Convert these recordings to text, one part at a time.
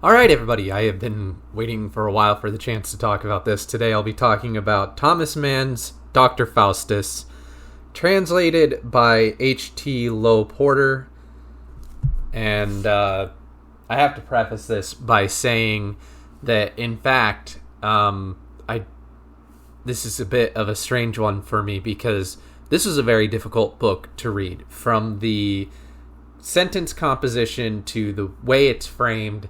All right, everybody. I have been waiting for a while for the chance to talk about this. Today I'll be talking about Thomas Mann's Dr. Faustus, translated by H.T. Lowe-Porter. And I have to preface this by saying that, in fact, this is a bit of a strange one for me because this was a very difficult book to read. From the sentence composition to the way it's framed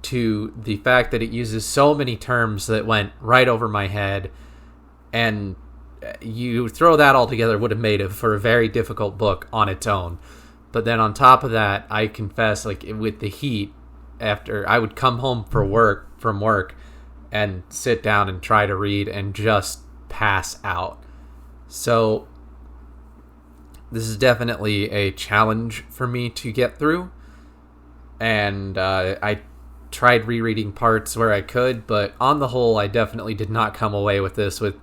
to the fact that it uses so many terms that went right over my head, and you throw that all together would have made it for a very difficult book on its own. But then on top of that, I confess, with the heat, after I would come home from work and sit down and try to read and just pass out. So this is definitely a challenge for me to get through, and I tried rereading parts where I could, but on the whole, I definitely did not come away with this with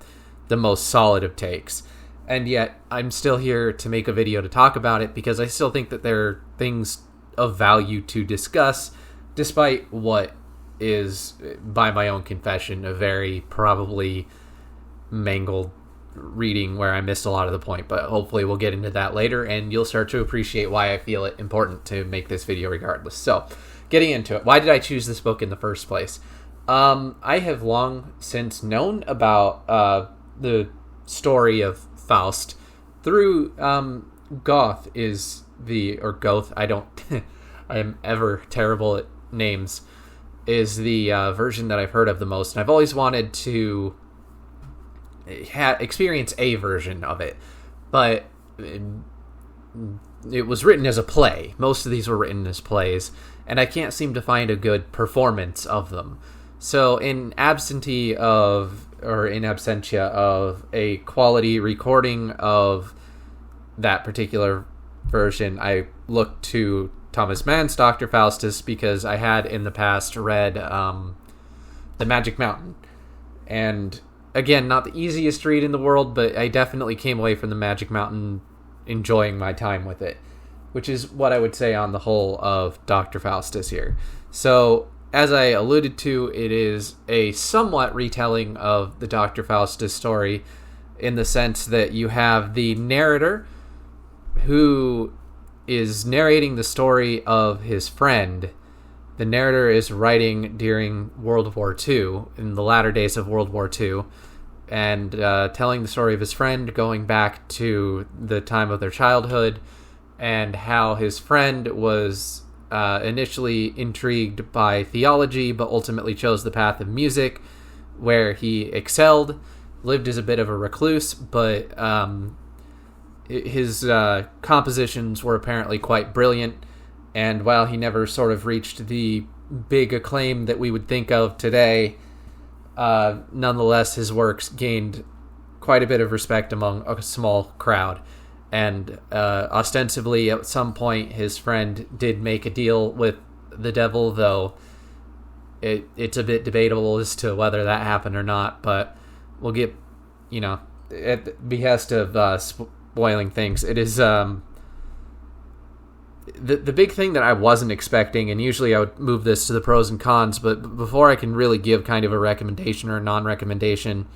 the most solid of takes. And yet, I'm still here to make a video to talk about it because I still think that there are things of value to discuss, despite what is, by my own confession, a very probably mangled reading where I missed a lot of the point. But hopefully we'll get into that later, and you'll start to appreciate why I feel it important to make this video regardless. So, getting into it, why did I choose this book in the first place? I have long since known about the story of Faust through Goth, I am ever terrible at names, is the version that I've heard of the most, and I've always wanted to experience a version of it, but it was written as a play. Most of these were written as plays, and I can't seem to find a good performance of them. So in absentia of a quality recording of that particular version, I looked to Thomas Mann's Dr. Faustus because I had in the past read The Magic Mountain. And again, not the easiest read in the world, but I definitely came away from The Magic Mountain enjoying my time with it, which is what I would say on the whole of Dr. Faustus here. So, as I alluded to, it is a somewhat retelling of the Dr. Faustus story in the sense that you have the narrator who is narrating the story of his friend. The narrator is writing during World War II, in the latter days of World War II, and telling the story of his friend going back to the time of their childhood, and how his friend was initially intrigued by theology, but ultimately chose the path of music, where he excelled, lived as a bit of a recluse, but his compositions were apparently quite brilliant, and while he never sort of reached the big acclaim that we would think of today, nonetheless his works gained quite a bit of respect among a small crowd. And ostensibly, at some point, his friend did make a deal with the devil, though it's a bit debatable as to whether that happened or not. But we'll get, at the behest of spoiling things. It is the big thing that I wasn't expecting, and usually I would move this to the pros and cons, but before I can really give kind of a recommendation or a non-recommendation,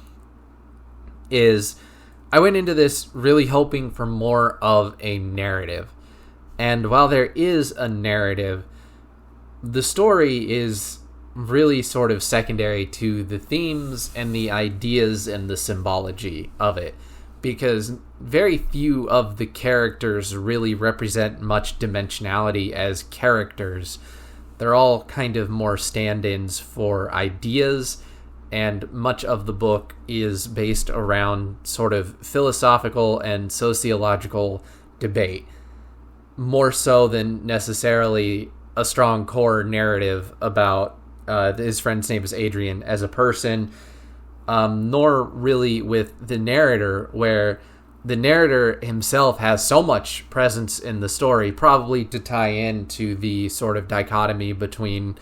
is I went into this really hoping for more of a narrative. And while there is a narrative, the story is really sort of secondary to the themes and the ideas and the symbology of it, because very few of the characters really represent much dimensionality as characters. They're all kind of more stand-ins for ideas, and much of the book is based around sort of philosophical and sociological debate, more so than necessarily a strong core narrative about his friend's name is Adrian as a person, nor really with the narrator, where the narrator himself has so much presence in the story, probably to tie into the sort of dichotomy between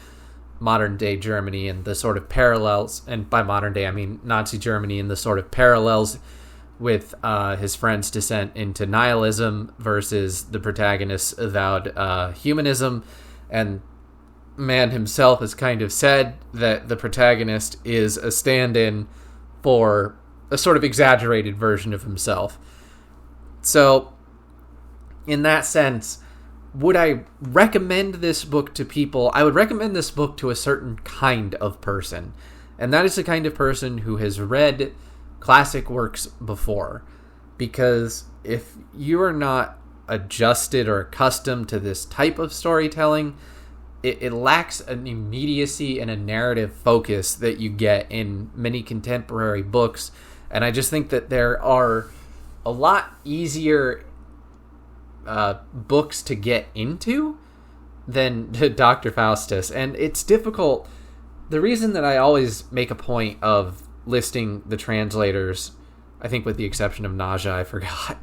modern day Germany and the sort of parallels, and by modern day I mean Nazi Germany, and the sort of parallels with his friend's descent into nihilism versus the protagonist's avowed humanism, and Mann himself has kind of said that the protagonist is a stand-in for a sort of exaggerated version of himself. So, in that sense, would I recommend this book to people? I would recommend this book to a certain kind of person. And that is the kind of person who has read classic works before. Because if you are not adjusted or accustomed to this type of storytelling, it lacks an immediacy and a narrative focus that you get in many contemporary books. And I just think that there are a lot easier books to get into than Dr. Faustus. And it's difficult. The reason that I always make a point of listing the translators, I think with the exception of Naja, I forgot,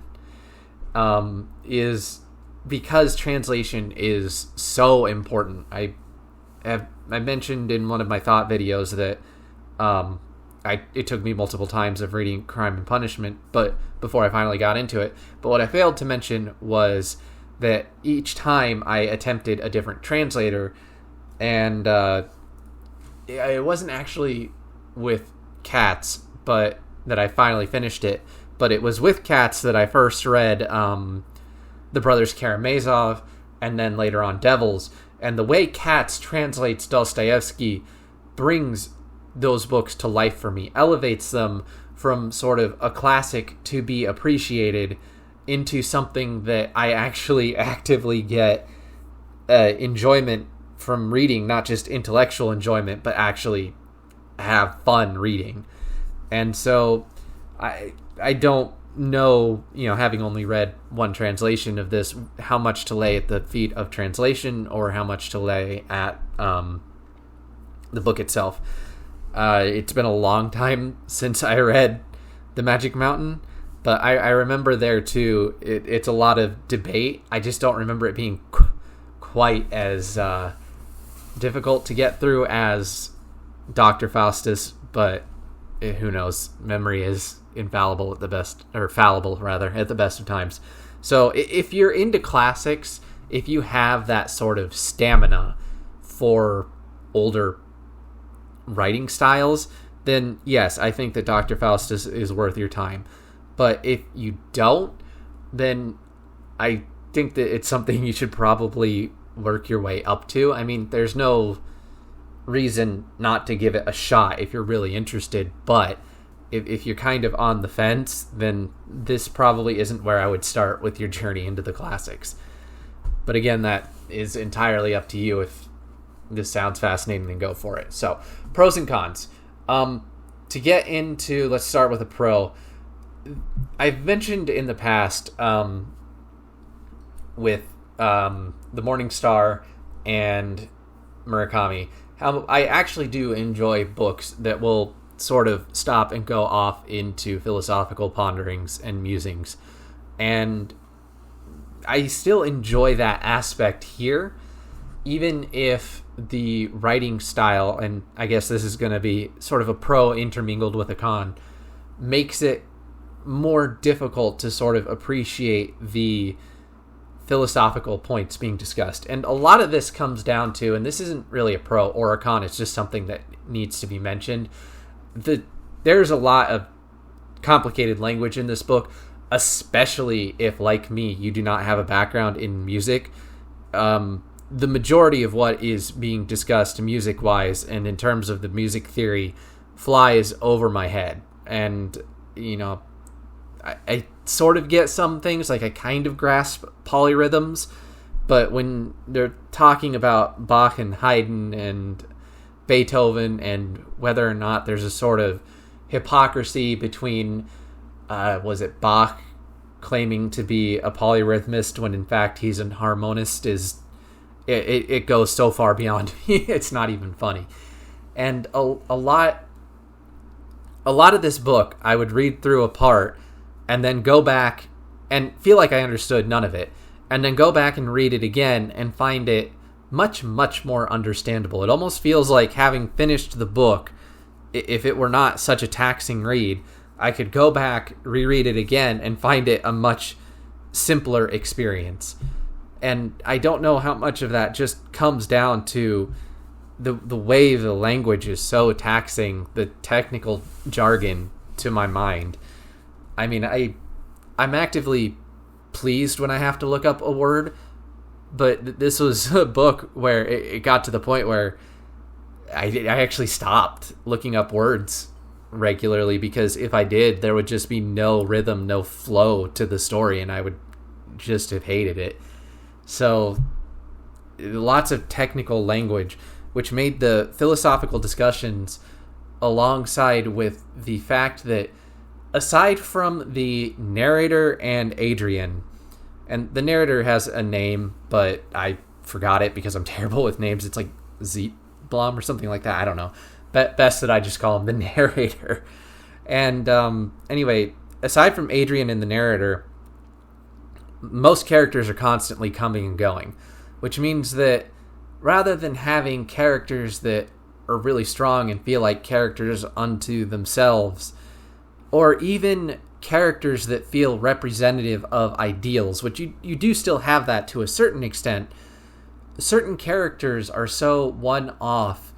is because translation is so important. I mentioned in one of my thought videos that it took me multiple times of reading Crime and Punishment, but before I finally got into it. But what I failed to mention was that each time I attempted a different translator, and it wasn't actually with Cats, but that I finally finished it. But it was with Cats that I first read The Brothers Karamazov, and then later on Devils. And the way Cats translates Dostoevsky brings those books to life for me, elevates them from sort of a classic to be appreciated into something that I actually actively get enjoyment from reading, not just intellectual enjoyment, but actually have fun reading. And so I don't know, having only read one translation of this, how much to lay at the feet of translation or how much to lay at the book itself. It's been a long time since I read The Magic Mountain, but I remember there too, it's a lot of debate. I just don't remember it being quite as difficult to get through as Dr. Faustus, but who knows? Memory is infallible at the best, or fallible rather, at the best of times. So if you're into classics, if you have that sort of stamina for older writing styles, then yes, I think that Dr. Faustus is worth your time. But if you don't, then I think that it's something you should probably work your way up to. I mean, there's no reason not to give it a shot if you're really interested, but if you're kind of on the fence, then this probably isn't where I would start with your journey into the classics. But again, that is entirely up to you. If this sounds fascinating, then go for it. So, pros and cons. To get into, let's start with a pro. I've mentioned in the past with The Morning Star and Murakami how I actually do enjoy books that will sort of stop and go off into philosophical ponderings and musings. And I still enjoy that aspect here, even if the writing style, and I guess this is going to be sort of a pro intermingled with a con, makes it more difficult to sort of appreciate the philosophical points being discussed. And a lot of this comes down to, and this isn't really a pro or a con, it's just something that needs to be mentioned, there's a lot of complicated language in this book, especially if, like me, you do not have a background in music. The majority of what is being discussed music-wise and in terms of the music theory flies over my head. And, I sort of get some things, like I kind of grasp polyrhythms, but when they're talking about Bach and Haydn and Beethoven and whether or not there's a sort of hypocrisy between, was it Bach claiming to be a polyrhythmist when in fact he's an harmonist, it goes so far beyond me, it's not even funny. And a lot of this book I would read through a part and then go back and feel like I understood none of it, and then go back and read it again and find it much, much more understandable. It almost feels like having finished the book, if it were not such a taxing read, I could go back, reread it again, and find it a much simpler experience. And I don't know how much of that just comes down to the way the language is so taxing, the technical jargon to my mind. I mean, I'm actively pleased when I have to look up a word, but this was a book where it got to the point where I actually stopped looking up words regularly, because if I did, there would just be no rhythm, no flow to the story, and I would just have hated it. So lots of technical language, which made the philosophical discussions, alongside with the fact that aside from the narrator and Adrian, and the narrator has a name, but I forgot it because I'm terrible with names. It's like Zeitblom or something like that. I don't know. Best that I just call him the narrator. And anyway, aside from Adrian and the narrator, most characters are constantly coming and going, which means that rather than having characters that are really strong and feel like characters unto themselves, or even characters that feel representative of ideals, which you do still have that to a certain extent, certain characters are so one-off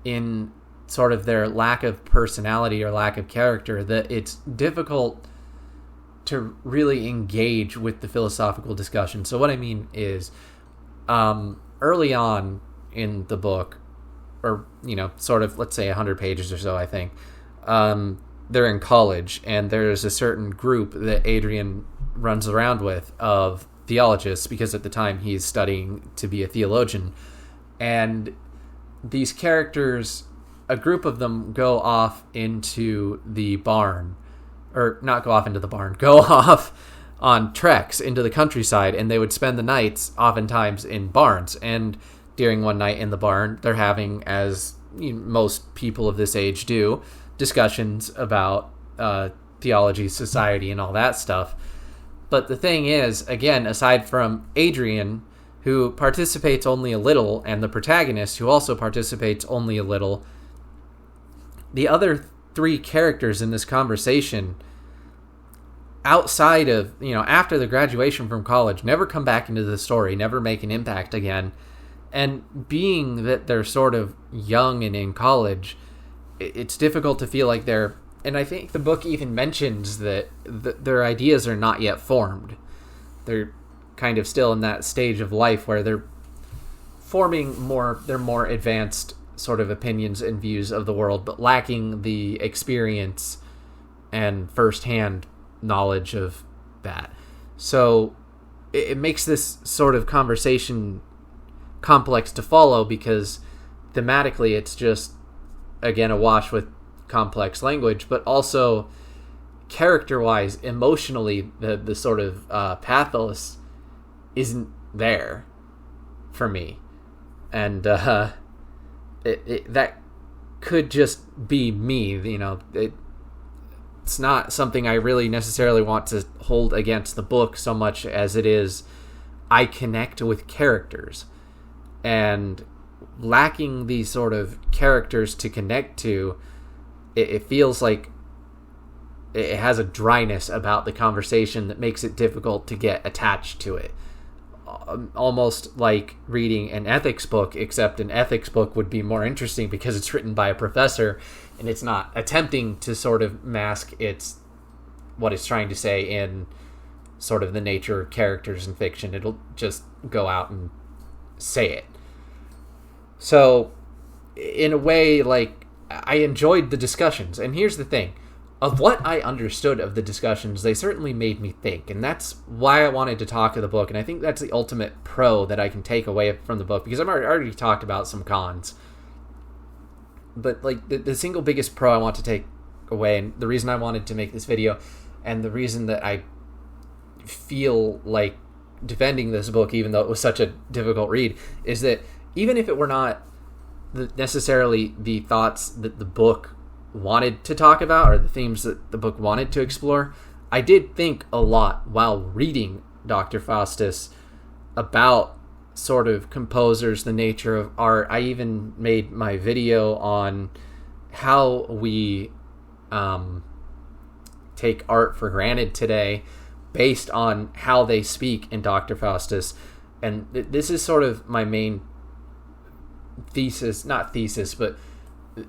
in sort of their lack of personality or lack of character that it's difficult to really engage with the philosophical discussion. So what I mean is, early on in the book, or, sort of, let's say 100 pages or so, I think, they're in college, and there's a certain group that Adrian runs around with of theologists, because at the time he's studying to be a theologian. And these characters, a group of them go off into the barn, or not go off into the barn, go off on treks into the countryside, and they would spend the nights oftentimes in barns. And during one night in the barn, they're having, as most people of this age do, discussions about theology, society, and all that stuff. But the thing is, again, aside from Adrian, who participates only a little, and the protagonist, who also participates only a little, the other three characters in this conversation, outside of, after the graduation from college, never come back into the story, never make an impact again. And being that they're sort of young and in college, it's difficult to feel like they're, and I think the book even mentions that their ideas are not yet formed. They're kind of still in that stage of life where they're forming their more advanced sort of opinions and views of the world, but lacking the experience and firsthand knowledge of that. So it makes this sort of conversation complex to follow, because thematically it's just, again, awash with complex language, but also character-wise, emotionally, the sort of pathos isn't there for me. And that could just be me, it's not something I really necessarily want to hold against the book so much as it is I connect with characters. And lacking these sort of characters to connect to, it feels like it has a dryness about the conversation that makes it difficult to get attached to it. Almost like reading an ethics book, except an ethics book would be more interesting because it's written by a professor and it's not attempting to sort of mask what it's trying to say in sort of the nature of characters in fiction. It'll just go out and say it. So in a way, like, I enjoyed the discussions. And here's the thing. Of what I understood of the discussions, they certainly made me think. And that's why I wanted to talk of the book. And I think that's the ultimate pro that I can take away from the book, because I've already talked about some cons. But like the single biggest pro I want to take away, and the reason I wanted to make this video, and the reason that I feel like defending this book, even though it was such a difficult read, is that even if it were not necessarily the thoughts that the book wanted to talk about, or the themes that the book wanted to explore, I did think a lot while reading Dr. Faustus about sort of composers, the nature of art. I even made my video on how we take art for granted today based on how they speak in Dr. Faustus. and this is sort of my main but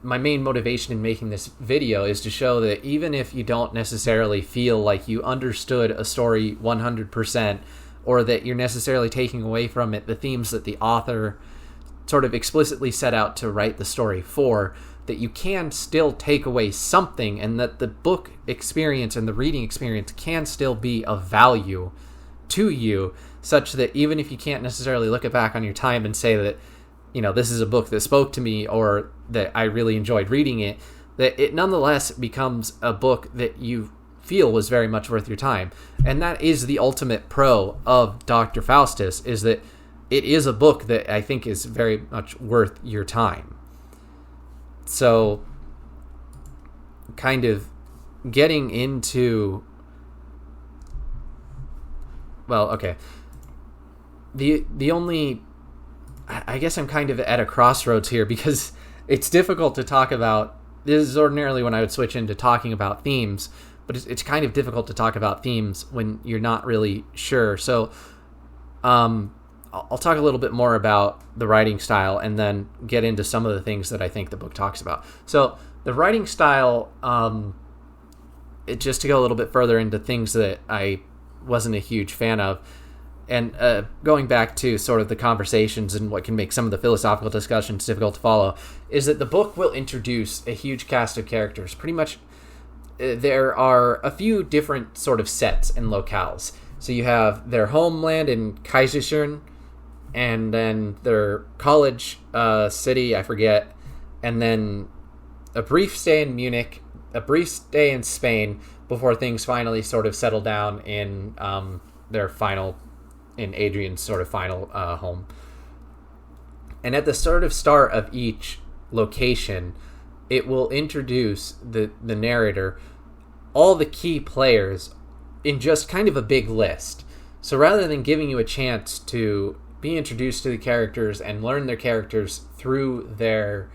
my main motivation in making this video is to show that even if you don't necessarily feel like you understood a story 100%, or that you're necessarily taking away from it the themes that the author sort of explicitly set out to write the story for, that you can still take away something, and that the book experience and the reading experience can still be of value to you, such that even if you can't necessarily look back on your time and say that, this is a book that spoke to me, or that I really enjoyed reading it, that it nonetheless becomes a book that you feel was very much worth your time. And that is the ultimate pro of Dr. Faustus, is that it is a book that I think is very much worth your time. So, kind of getting into... Well, okay. The only... I guess I'm kind of at a crossroads here, because it's difficult to talk about... This is ordinarily when I would switch into talking about themes, but it's kind of difficult to talk about themes when you're not really sure. So I'll talk a little bit more about the writing style and then get into some of the things that I think the book talks about. So the writing style, just to go a little bit further into things that I wasn't a huge fan of, and going back to sort of the conversations and what can make some of the philosophical discussions difficult to follow, is that the book will introduce a huge cast of characters. Pretty much there are a few different sort of sets and locales. So you have their homeland in Kaiserslautern, and then their college city, I forget, and then a brief stay in Munich, a brief stay in Spain, before things finally sort of settle down in in Adrian's sort of final home. And at the sort of start of each location, it will introduce the narrator, all the key players, in just kind of a big list. So rather than giving you a chance to be introduced to the characters and learn their characters through their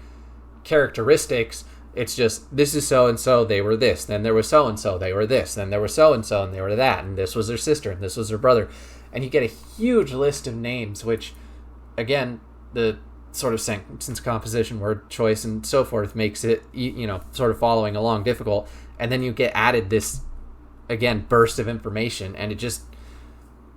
characteristics, it's just, this is so-and-so, they were this, then there was so-and-so, they were this, then there was so-and-so, and they were that, and this was their sister, and this was their brother. And you get a huge list of names, which, again, the sort of sentence composition, word choice, and so forth makes it, sort of following along difficult. And then you get added this, again, burst of information, and it just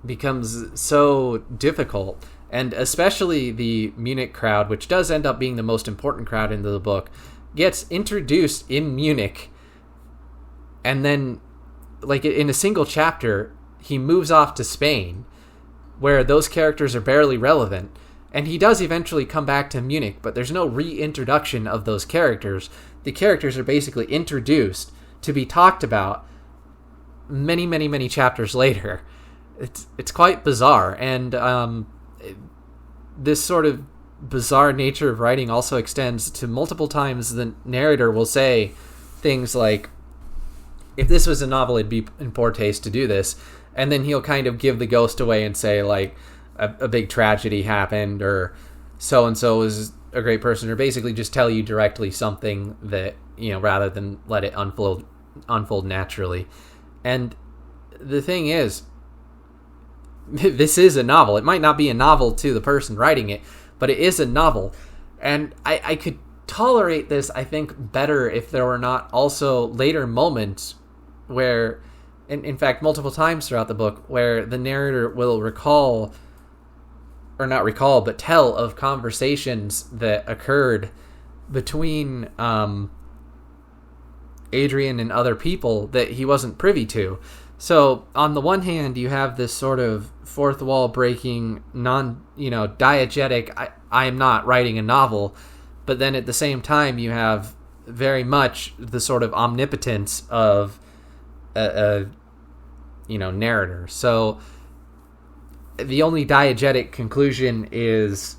becomes so difficult. And especially the Munich crowd, which does end up being the most important crowd into the book, gets introduced in Munich, and then, like, in a single chapter, he moves off to Spain, where those characters are barely relevant, and he does eventually come back to Munich, but there's no reintroduction of those characters. The characters are basically introduced to be talked about many, many, many chapters later. It's quite bizarre, and this sort of bizarre nature of writing also extends to multiple times the narrator will say things like, if this was a novel, it'd be in poor taste to do this, and then he'll kind of give the ghost away and say, like, a big tragedy happened, or so-and-so is a great person, or basically just tell you directly something that, rather than let it unfold naturally. And the thing is, this is a novel. It might not be a novel to the person writing it, but it is a novel. And I could tolerate this, I think, better if there were not also later moments where, in fact, multiple times throughout the book, where the narrator will recall, or not recall, but tell of conversations that occurred between Adrian and other people that he wasn't privy to. So on the one hand, you have this sort of fourth wall breaking, diegetic, I am not writing a novel, but then at the same time you have very much the sort of omnipotence of a narrator. So the only diegetic conclusion is,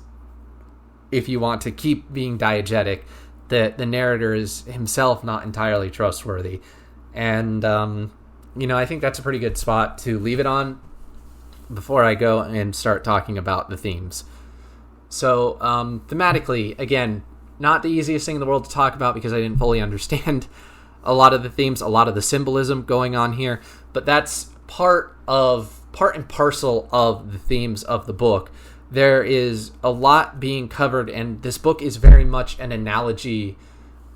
if you want to keep being diegetic, that the narrator is himself not entirely trustworthy. And I think that's a pretty good spot to leave it on before I go and start talking about the themes. So, thematically, again, not the easiest thing in the world to talk about because I didn't fully understand a lot of the themes, a lot of the symbolism going on here, but that's part of part and parcel of the themes of the book. There is a lot being covered, and this book is very much an analogy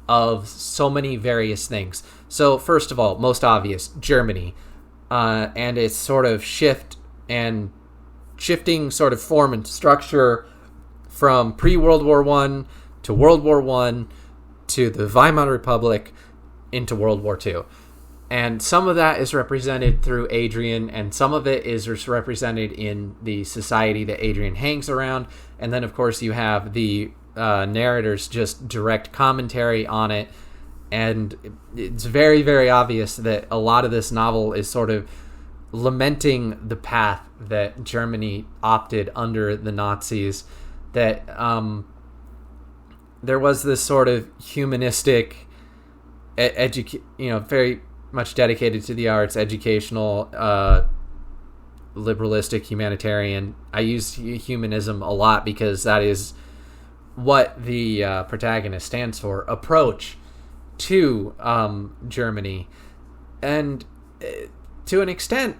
of so many various things. So first of all, most obvious, Germany, and its sort of shifting sort of form and structure from pre-World War I to World War I to the Weimar Republic into World War II. And some of that is represented through Adrian, and some of it is represented in the society that Adrian hangs around. And then, of course, you have the narrator's just direct commentary on it. And it's very, very obvious that a lot of this novel is sort of lamenting the path that Germany opted under the Nazis, that there was this sort of humanistic, very much dedicated to the arts, educational, liberalistic, humanitarian. I use humanism a lot because that is what the protagonist stands for, approach to Germany. And to an extent,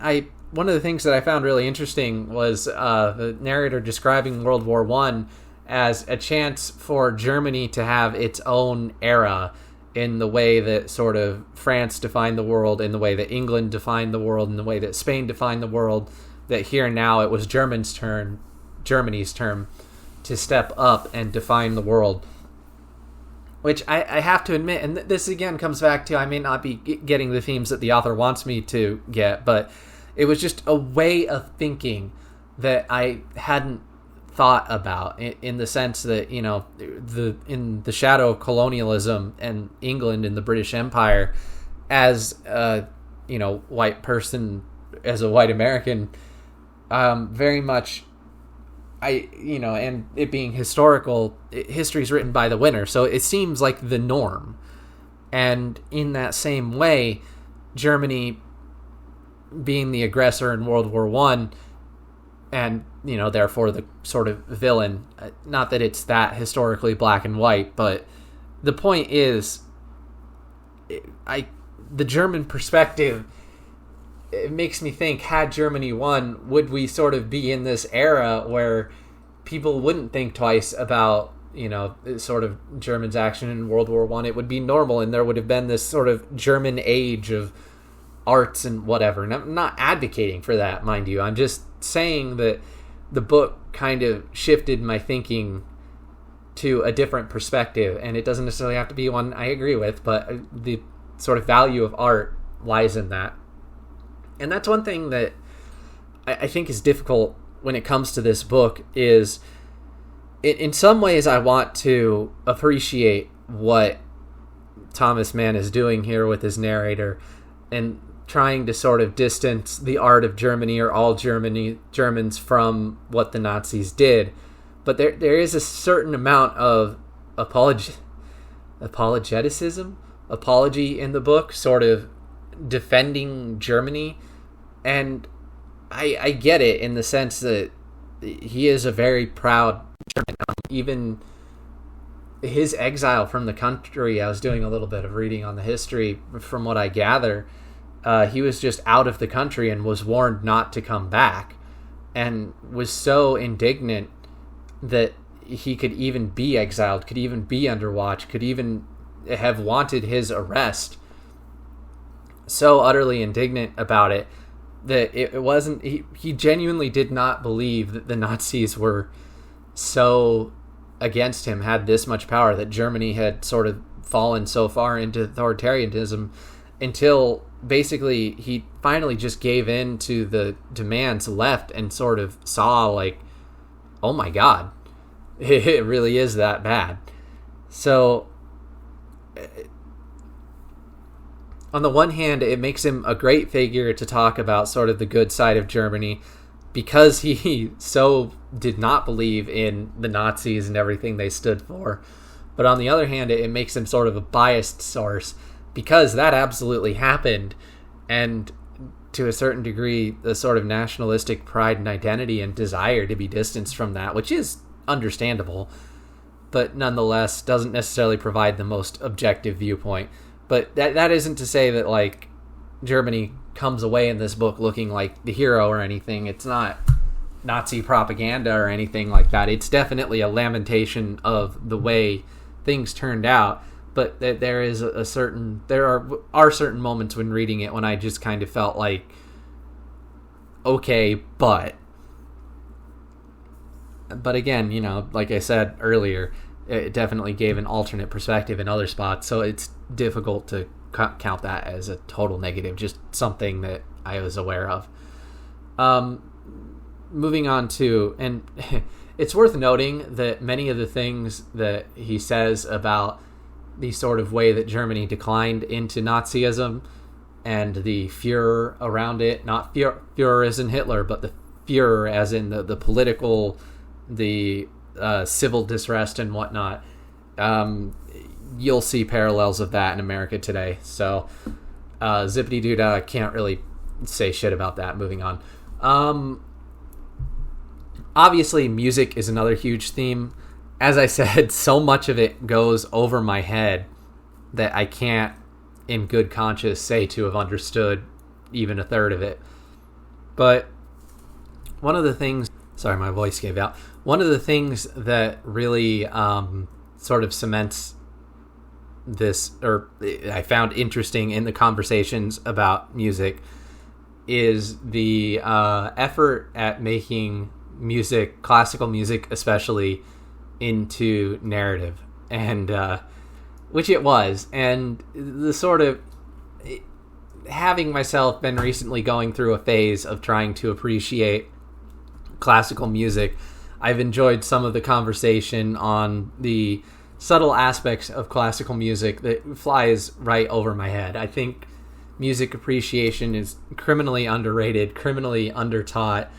one of the things that I found really interesting was the narrator describing World War I as a chance for Germany to have its own era, in the way that sort of France defined the world, in the way that England defined the world, in the way that Spain defined the world, that here now it was Germany's term to step up and define the world. Which I have to admit, and this again comes back to, I may not be getting the themes that the author wants me to get, but it was just a way of thinking that I hadn't thought about, in the sense that, in the shadow of colonialism and England and the British Empire, as a white person, as a white American, very much, and it being historical, history's written by the winner, so it seems like the norm. And in that same way, Germany being the aggressor in World War I, and therefore the sort of villain, not that it's that historically black and white, but the point is, the German perspective, it makes me think, had Germany won, would we sort of be in this era where people wouldn't think twice about, sort of Germans' action in World War I? It would be normal, and there would have been this sort of German age of arts and whatever. And I'm not advocating for that, mind you. I'm just saying that the book kind of shifted my thinking to a different perspective, and it doesn't necessarily have to be one I agree with, but the sort of value of art lies in that. And that's one thing that I think is difficult when it comes to this book, is in some ways I want to appreciate what Thomas Mann is doing here with his narrator, and trying to sort of distance the art of Germany, or all Germans, from what the Nazis did. But there is a certain amount of apology in the book, sort of defending Germany. And I get it, in the sense that he is a very proud German. Even his exile from the country, I was doing a little bit of reading on the history, from what I gather, he was just out of the country and was warned not to come back, and was so indignant that he could even be exiled, could even be under watch, could even have wanted his arrest. So utterly indignant about it that it wasn't, he genuinely did not believe that the Nazis were so against him, had this much power, that Germany had sort of fallen so far into authoritarianism, until basically he finally just gave in to the demands left, and sort of saw, like, oh my God, it really is that bad. So on the one hand, it makes him a great figure to talk about sort of the good side of Germany, because he so did not believe in the Nazis and everything they stood for. But on the other hand, it makes him sort of a biased source, because that absolutely happened, and to a certain degree, the sort of nationalistic pride and identity and desire to be distanced from that, which is understandable, but nonetheless doesn't necessarily provide the most objective viewpoint. But that isn't to say that, like, Germany comes away in this book looking like the hero or anything. It's not Nazi propaganda or anything like that. It's definitely a lamentation of the way things turned out. But there are certain moments when reading it when I just kind of felt like, okay, but again, like I said earlier, it definitely gave an alternate perspective in other spots, so it's difficult to count that as a total negative, just something that I was aware of. Moving on to, and it's worth noting that many of the things that he says about the sort of way that Germany declined into Nazism and the Führer around it, not Führer as in Hitler, but the Führer as in the political, the civil disrest and whatnot. You'll see parallels of that in America today. So zippity doo-dah, I can't really say shit about that. Moving on. Obviously, music is another huge theme. As I said, so much of it goes over my head that I can't, in good conscience, say to have understood even a third of it. But one of the things... Sorry, my voice gave out. One of the things that really sort of cements this, or I found interesting in the conversations about music, is the effort at making music, classical music especially, into narrative, and which it was. And the sort of, having myself been recently going through a phase of trying to appreciate classical music, I've enjoyed some of the conversation on the subtle aspects of classical music that flies right over my head. I think music appreciation is criminally underrated, criminally undertaught,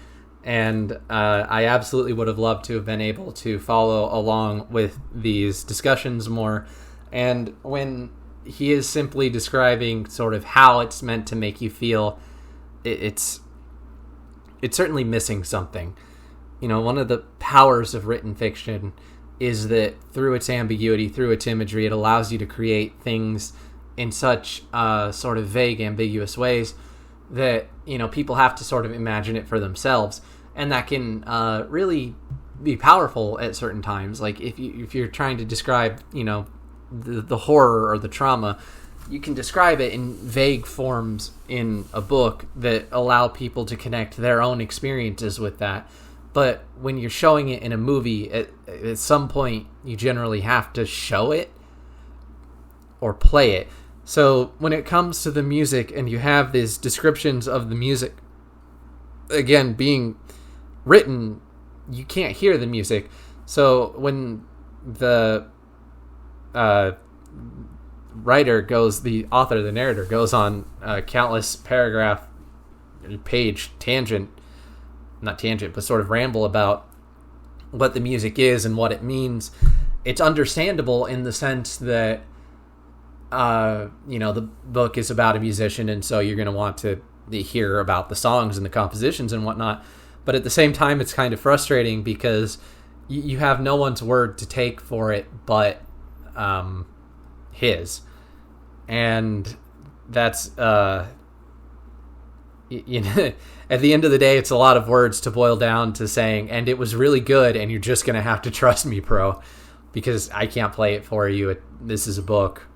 and I absolutely would have loved to have been able to follow along with these discussions more. And when he is simply describing sort of how it's meant to make you feel, it's certainly missing something. One of the powers of written fiction is that through its ambiguity, through its imagery, it allows you to create things in such sort of vague, ambiguous ways that, people have to sort of imagine it for themselves. And that can really be powerful at certain times. Like if you're trying to describe, the horror or the trauma, you can describe it in vague forms in a book that allow people to connect their own experiences with that. But when you're showing it in a movie, at some point, you generally have to show it or play it. So when it comes to the music and you have these descriptions of the music, again, being written, you can't hear the music. So when the the author, the narrator, goes on a countless page tangent, not tangent, but sort of ramble about what the music is and what it means, it's understandable in the sense that, the book is about a musician, and so you're going to want to hear about the songs and the compositions and whatnot. But at the same time, it's kind of frustrating because you have no one's word to take for it but his. And that's, at the end of the day, it's a lot of words to boil down to saying, and it was really good, and you're just going to have to trust me, bro, because I can't play it for you. This is a book.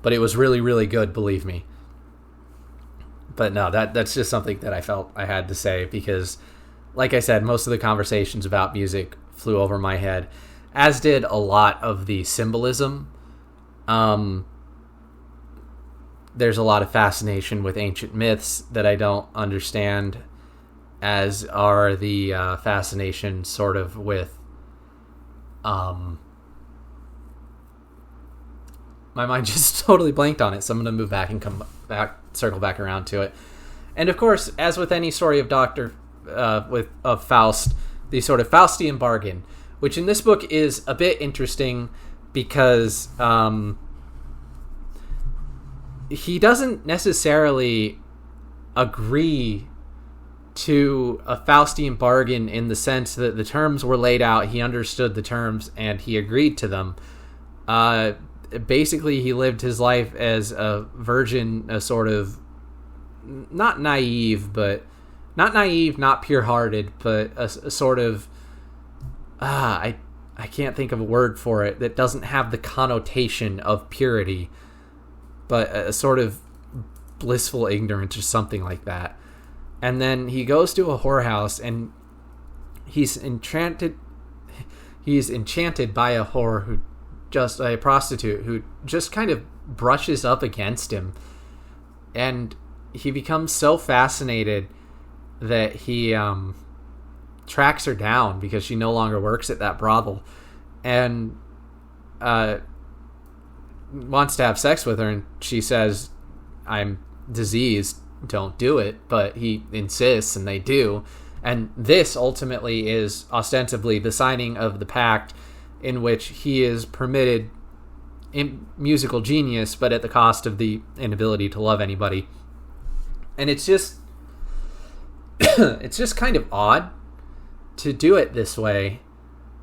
But it was really, really good, believe me. But no, that's just something that I felt I had to say because, like I said, most of the conversations about music flew over my head, as did a lot of the symbolism. There's a lot of fascination with ancient myths that I don't understand, as are the fascination sort of with... my mind just totally blanked on it, so I'm going to move back and circle back around to it. And of course, as with any story of of Faust, the sort of Faustian bargain, which in this book is a bit interesting because he doesn't necessarily agree to a Faustian bargain in the sense that the terms were laid out, he understood the terms, and he agreed to them. Basically, he lived his life as a virgin, a sort of not naive, not pure-hearted, but a sort of I can't think of a word for it that doesn't have the connotation of purity, but a sort of blissful ignorance or something like that. And then he goes to a whorehouse, and he's enchanted by a a prostitute who just kind of brushes up against him, and he becomes so fascinated that he tracks her down because she no longer works at that brothel, and wants to have sex with her, and she says, "I'm diseased, don't do it," but he insists, and they do. And this ultimately is ostensibly the signing of the pact, in which he is permitted musical genius, but at the cost of the inability to love anybody. And it's just it's just kind of odd to do it this way,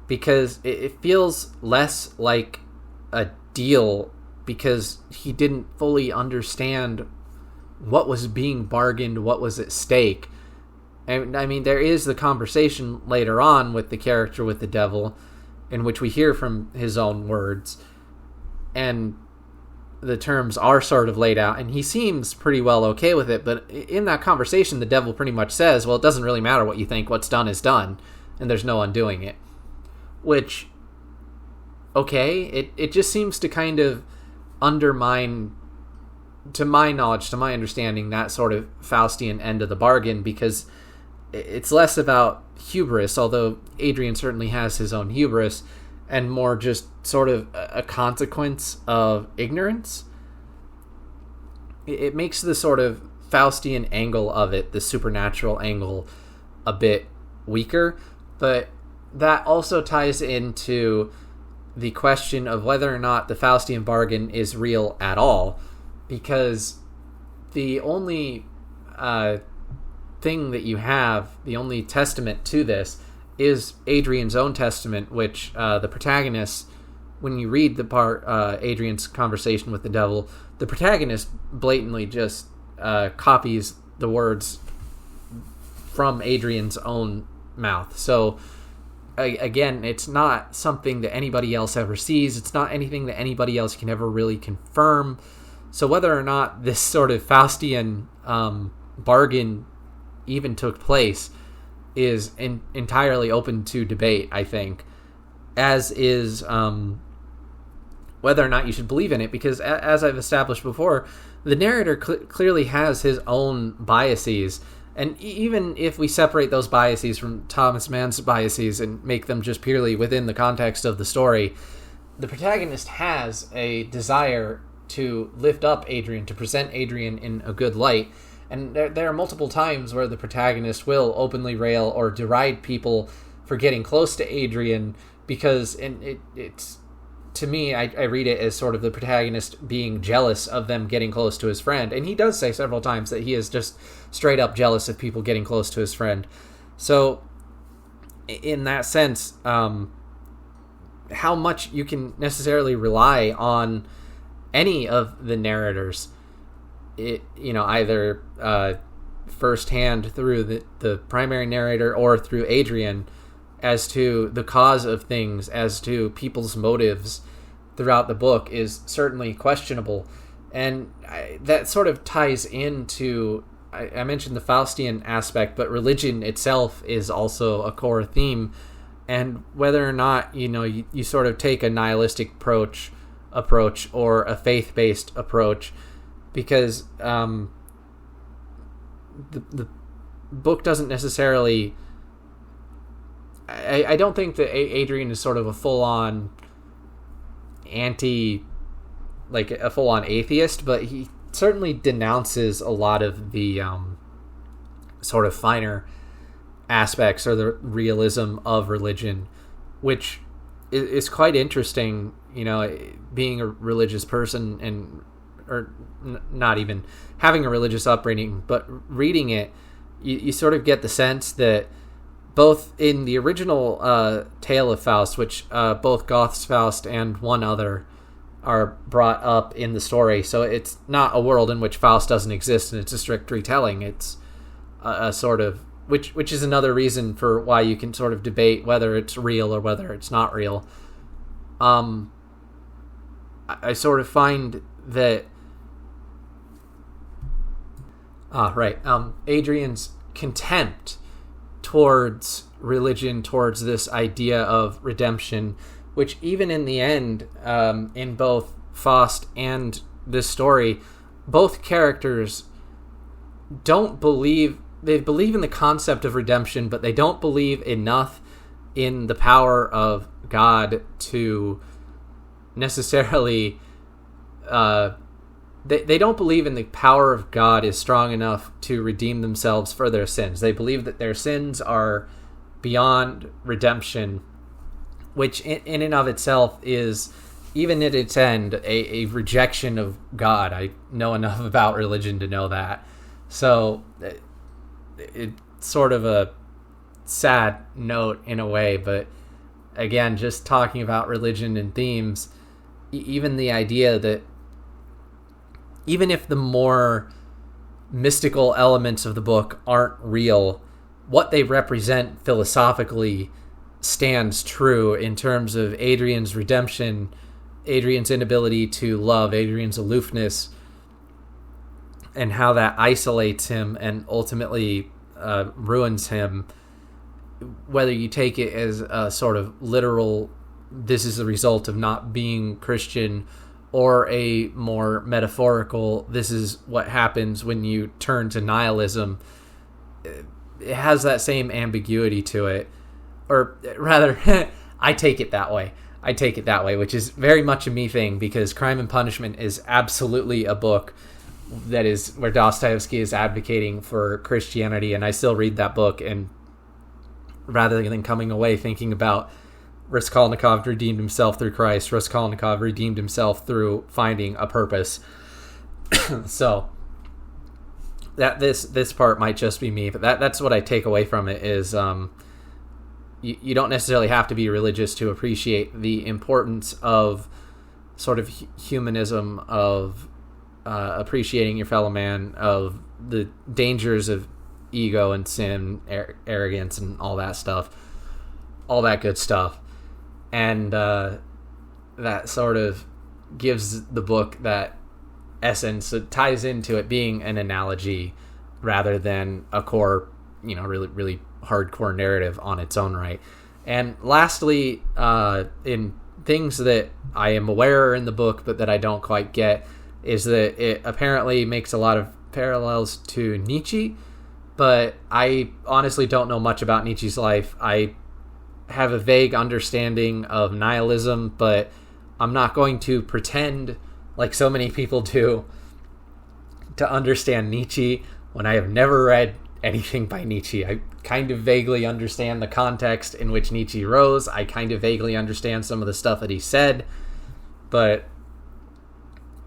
because it feels less like a deal, because he didn't fully understand what was being bargained, what was at stake. And I mean, there is the conversation later on with the character with the devil, in which we hear from his own words, and the terms are sort of laid out, and he seems pretty well okay with it. But in that conversation, the devil pretty much says, well, it doesn't really matter what you think, what's done is done, and there's no undoing it. Which, okay, it just seems to kind of undermine, to my knowledge, to my understanding, that sort of Faustian end of the bargain, because it's less about hubris, although Adrian certainly has his own hubris, and more just sort of a consequence of ignorance. It makes the sort of Faustian angle of it, the supernatural angle, a bit weaker, but that also ties into the question of whether or not the Faustian bargain is real at all, because the only thing that you have, the only testament to this, is Adrian's own testament, which the protagonist, when you read the part, Adrian's conversation with the devil, the protagonist blatantly just copies the words from Adrian's own mouth. So again, it's not something that anybody else ever sees. It's not anything that anybody else can ever really confirm. So whether or not this sort of Faustian bargain even took place is entirely open to debate, I think, as is whether or not you should believe in it, because as I've established before, the narrator clearly has his own biases, and even if we separate those biases from Thomas Mann's biases and make them just purely within the context of the story, the protagonist has a desire to lift up Adrian, to present Adrian in a good light. And there are multiple times where the protagonist will openly rail or deride people for getting close to Adrian, because it's to me, I read it as sort of the protagonist being jealous of them getting close to his friend. And he does say several times that he is just straight up jealous of people getting close to his friend. So in that sense, how much you can necessarily rely on any of the narrators, either firsthand through the primary narrator or through Adrian, as to the cause of things, as to people's motives throughout the book, is certainly questionable. And that sort of ties into, I mentioned the Faustian aspect, but religion itself is also a core theme. And whether or not, you sort of take a nihilistic approach or a faith-based approach, because the book doesn't necessarily... I don't think that Adrian is sort of a full-on a full-on atheist, but he certainly denounces a lot of the sort of finer aspects or the realism of religion, which is quite interesting, being a religious person or not even having a religious upbringing, but reading it, you sort of get the sense that both in the original Tale of Faust, which both Gothe's Faust and one other are brought up in the story. So it's not a world in which Faust doesn't exist and it's a strict retelling. It's a sort of, which is another reason for why you can sort of debate whether it's real or whether it's not real. I sort of find that Adrian's contempt towards religion, towards this idea of redemption, which even in the end, in both Faust and this story, both characters don't believe, they believe in the concept of redemption, but they don't believe enough in the power of God to necessarily, they don't believe in the power of God is strong enough to redeem themselves for their sins. They believe that their sins are beyond redemption, which in and of itself is, even at its end, a rejection of God. I know enough about religion to know that. So it's sort of a sad note in a way, but again, just talking about religion and themes, even the idea that even if the more mystical elements of the book aren't real, what they represent philosophically stands true in terms of Adrian's redemption, Adrian's inability to love, Adrian's aloofness, and how that isolates him and ultimately ruins him. Whether you take it as a sort of literal, this is the result of not being Christian, or a more metaphorical, this is what happens when you turn to nihilism, it has that same ambiguity to it. Or rather, I take it that way, which is very much a me thing, because Crime and Punishment is absolutely a book that is where Dostoevsky is advocating for Christianity, and I still read that book, and rather than coming away thinking about Raskolnikov redeemed himself through Christ, Raskolnikov redeemed himself through finding a purpose. So that this part might just be me, but that's what I take away from it is you don't necessarily have to be religious to appreciate the importance of sort of humanism, of appreciating your fellow man, of the dangers of ego and sin, arrogance, and all that stuff, all that good stuff. And that sort of gives the book that essence. It ties into it being an analogy rather than a core, really, really hardcore narrative on its own right. And lastly, in things that I am aware in the book but that I don't quite get, is that it apparently makes a lot of parallels to Nietzsche, but I honestly don't know much about Nietzsche's life. I have a vague understanding of nihilism, but I'm not going to pretend, like so many people do, to understand Nietzsche when I have never read anything by Nietzsche. I kind of vaguely understand the context in which Nietzsche rose. I kind of vaguely understand some of the stuff that he said, but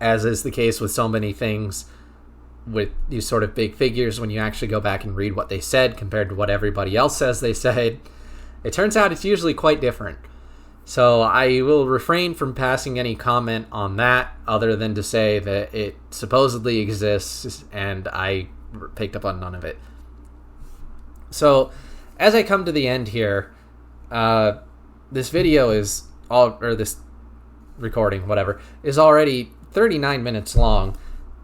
as is the case with so many things with these sort of big figures, when you actually go back and read what they said compared to what everybody else says they said, it turns out it's usually quite different. So I will refrain from passing any comment on that, other than to say that it supposedly exists and I picked up on none of it. So as I come to the end here, this video is this recording, whatever, is already 39 minutes long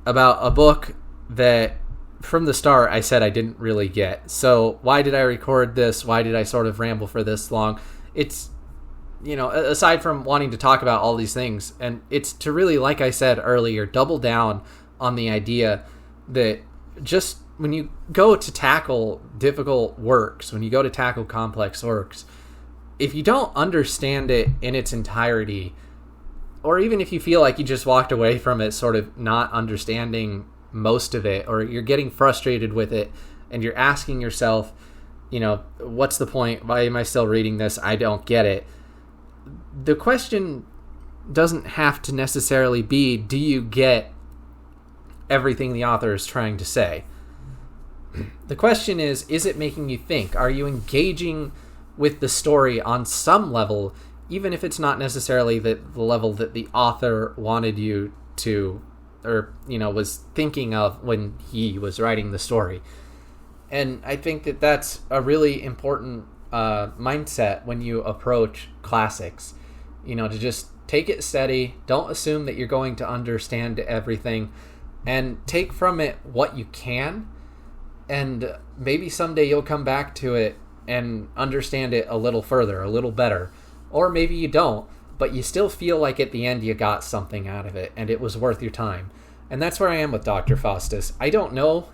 about a book that from the start I said I didn't really get. So why did I record this? Why did I sort of ramble for this long? It's, aside from wanting to talk about all these things, and it's to really, like I said earlier, double down on the idea that just when you go to tackle difficult works, when you go to tackle complex works, if you don't understand it in its entirety, or even if you feel like you just walked away from it sort of not understanding most of it, or you're getting frustrated with it and you're asking yourself, what's the point? Why am I still reading this? I don't get it. The question doesn't have to necessarily be, do you get everything the author is trying to say? The question is it making you think? Are you engaging with the story on some level, even if it's not necessarily the level that the author wanted you to, or, was thinking of when he was writing the story. And I think that that's a really important mindset when you approach classics, to just take it steady. Don't assume that you're going to understand everything, and take from it what you can. And maybe someday you'll come back to it and understand it a little further, a little better. Or maybe you don't, but you still feel like at the end you got something out of it and it was worth your time. And that's where I am with Dr. Faustus. I don't know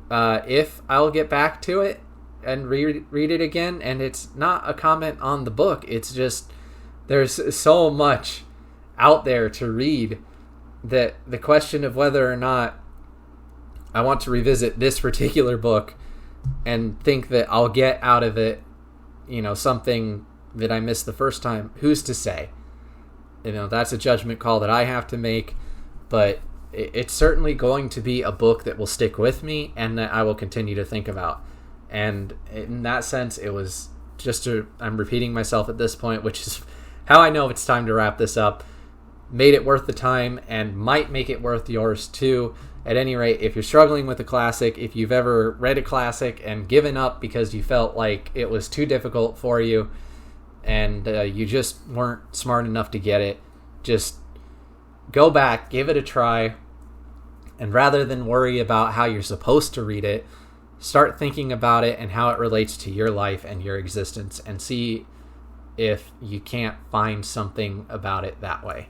if I'll get back to it and read it again. And it's not a comment on the book. It's just there's so much out there to read that the question of whether or not I want to revisit this particular book and think that I'll get out of it, something that I missed the first time, who's to say? That's a judgment call that I have to make, but it's certainly going to be a book that will stick with me and that I will continue to think about. And in that sense, it was I'm repeating myself at this point, which is how I know it's time to wrap this up. Made it worth the time and might make it worth yours too. At any rate, if you're struggling with a classic, if you've ever read a classic and given up because you felt like it was too difficult for you and you just weren't smart enough to get it, just go back, give it a try, and rather than worry about how you're supposed to read it, start thinking about it and how it relates to your life and your existence, and see if you can't find something about it that way.